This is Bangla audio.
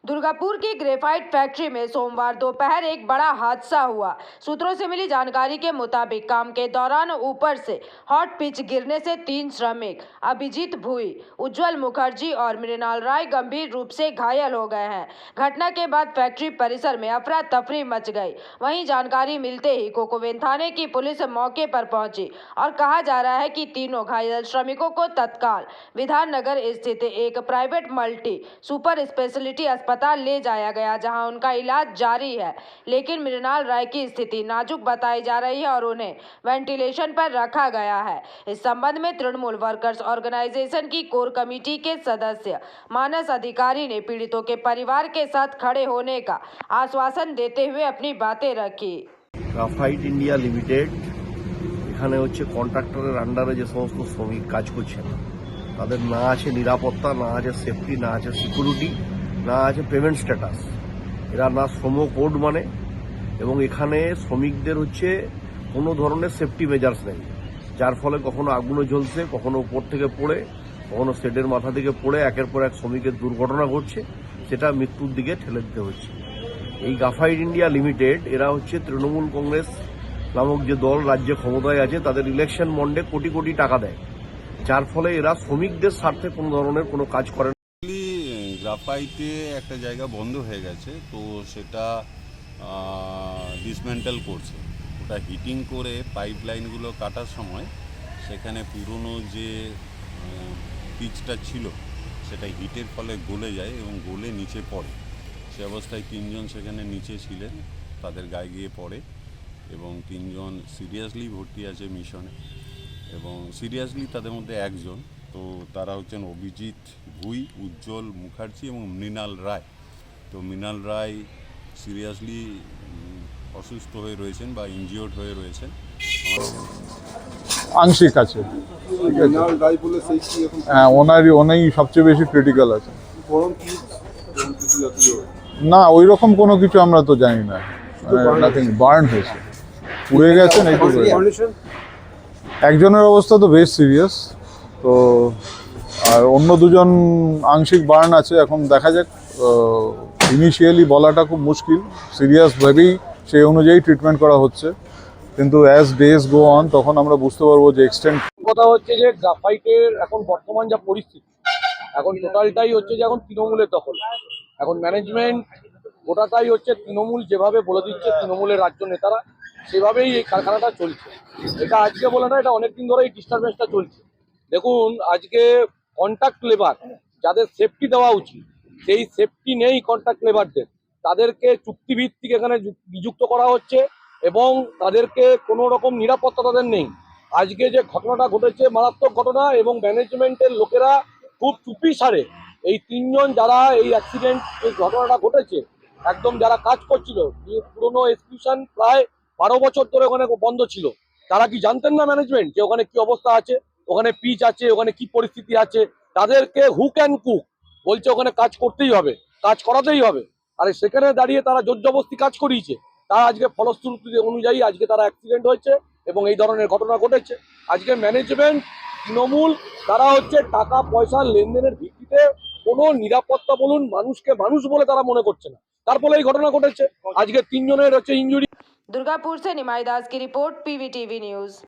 दुर्गापुर की ग्रेफाइट फैक्ट्री में सोमवार दोपहर एक बड़ा हादसा हुआ। सूत्रों से मिली जानकारी के मुताबिक काम के दौरान ऊपर से हॉट पिच गिरने से 3 श्रमिक अभिजीत भुई, उज्जवल मुखर्जी और मृणाल राय गंभीर रूप से घायल हो गए हैं। घटना के बाद फैक्ट्री परिसर में अफरा तफरी मच गई। वहीं जानकारी मिलते ही कोकोवेन थाने की पुलिस मौके पर पहुंची और कहा जा रहा है कि तीनों घायल श्रमिकों को तत्काल विधाननगर स्थित एक प्राइवेट मल्टी सुपर स्पेशलिटी अस्पताल ले जाया गया, जहां उनका इलाज जारी है। लेकिन मृणाल राय की स्थिति नाजुक बताई जा रही है और उन्हें वेंटिलेशन पर रखा गया है। इस संबंध में तृणमूल वर्कर्स ऑर्गेनाइजेशन की कोर कमेटी के सदस्य मानस अधिकारी ने पीड़ितों के परिवार के साथ खड़े होने का आश्वासन देते हुए अपनी बातें रखी। গ্রাফাইট ইন্ডিয়া লিমিটেড এখানে হচ্ছে কন্ট্রাক্টরের আন্ডারে যে সমস্ত শ্রমিক কাজ করছেন তাদের না আছে নিরাপত্তা, না আছে সেফটি, না আছে সিকিউরিটি, না আছে পেমেন্ট স্ট্যাটাস। এরা না শ্রম কোড মানে, এবং এখানে শ্রমিকদের হচ্ছে কোনো ধরনের সেফটি মেজার্স নেই, যার ফলে কখনো আগুনে জ্বলছে, কখনো উপর থেকে পড়ে, কখনো শেডের মাথা থেকে পড়ে একের পর এক শ্রমিকের দুর্ঘটনা ঘটছে, সেটা মৃত্যুর দিকে ঠেলে দিতে হচ্ছে। এই গ্রাফাইট ইন্ডিয়া লিমিটেড এরা হচ্ছে তৃণমূল কংগ্রেস নামক যে দল রাজ্যে ক্ষমতায় আছে তাদের ইলেকশন বন্ডে কোটি কোটি টাকা দেয়, যার ফলে এরা শ্রমিকদের স্বার্থে কোনো ধরনের কোনো কাজ করে না। গ্রাফাইটে একটা জায়গা বন্ধ হয়ে গেছে, তো সেটা ডিসমেন্টাল করছে। ওটা হিটিং করে পাইপ লাইনগুলো কাটার সময় সেখানে পুরনো যে পিচটা ছিল সেটা হিটের ফলে গলে যায় এবং গলে নিচে পড়ে। সে অবস্থায় 3 জন সেখানে নিচে ছিলেন, তাদের গায়ে গিয়ে পড়ে এবং 3 জন সিরিয়াসলি ভর্তি আছে মিশনে, এবং সিরিয়াসলি তাদের মধ্যে একজন, তো তারা হচ্ছেন অভিজিৎ ভুই, উজ্জ্বল মুখার্জি এবং মৃণাল রায়। তো মৃণাল রায় সিরিয়াসলি অসুস্থ হয়ে রয়েছেন বা ইনজিওর্ড হয়ে রয়েছেন। আংশিক আছে, হ্যাঁ, ওনারই সবচেয়ে বেশি ক্রিটিক্যাল আছে। না, ওই রকম কোনো কিছু আমরা তো জানি না, নাথিং, বার্ন হয়েছে, পুড়ে গেছেন এইটুকু। একজনের অবস্থা তো বেশ সিরিয়াস, তো আর অন্য দুজন আংশিক বার্ন আছে। এখন দেখা যাক, ইনিশিয়ালি বলাটা খুব মুশকিল, সিরিয়াস ভেবেই সেই অনুযায়ী ট্রিটমেন্ট করা হচ্ছে, কিন্তু অ্যাজ ডেজ গো অন তখন আমরা বুঝতে পারবো যে এক্সটেন্ট। কথা হচ্ছে যে গ্রাফাইটের এখন বর্তমান যা পরিস্থিতি, এখন টোটালটাই হচ্ছে যে এখন তৃণমূলের দখল। এখন ম্যানেজমেন্ট গোটাটাই হচ্ছে তৃণমূল, যেভাবে বলে দিচ্ছে তৃণমূলের রাজ্য নেতারা, সেভাবেই এই কারখানাটা চলছে। এটা আজকে বলে না, এটা অনেকদিন ধরে এই ডিস্টারবেন্সটা চলছে। দেখুন, আজকে কন্ট্রাক্ট লেবার যাদের সেফটি দেওয়া উচিত, সেই সেফটি নেই কন্ট্রাক্ট লেবারদের। তাদেরকে চুক্তিভিত্তিক এখানে নিযুক্ত করা হচ্ছে এবং তাদেরকে কোনো রকম নিরাপত্তা তাদের নেই। আজকে যে ঘটনাটা ঘটেছে মারাত্মক ঘটনা, এবং ম্যানেজমেন্টের লোকেরা খুব চুপি সারে এই 3 জন যারা এই অ্যাক্সিডেন্ট, এই ঘটনাটা ঘটেছে, একদম যারা কাজ করছিল, পুরোনো এক্সকিউশন প্রায় 12 বছর ধরে ওখানে বন্ধ ছিল, তারা কি জানতেন না ম্যানেজমেন্ট যে ওখানে কি অবস্থা আছে, ওখানে পিচ আছে, ওখানে কি পরিস্থিতি আছে? তাদেরকে হুক অ্যান্ড কুক বলছে ওখানে কাজ করতেই হবে, কাজ করাতেই হবে। আর সেখানে দাঁড়িয়ে তারা জোর জবরদস্তি কাজ করিয়েছে। তারা আজকে ফলশ্রুতি অনুযায়ী আজকে তারা অ্যাক্সিডেন্ট হয়েছে এবং এই ধরনের ঘটনা ঘটেছে। আজকে ম্যানেজমেন্ট তৃণমূল তারা হচ্ছে টাকা পয়সা লেনদেনের ভিত্তিতে কোনো নিরাপত্তা বলুন, মানুষকে মানুষ বলে তারা মনে করছে না, তার ফলে এই ঘটনা ঘটেছে। আজকে 3 জনের হচ্ছে ইনজুরি। दुर्गापुर से निमाई दास की रिपोर्ट, PVTV न्यूज।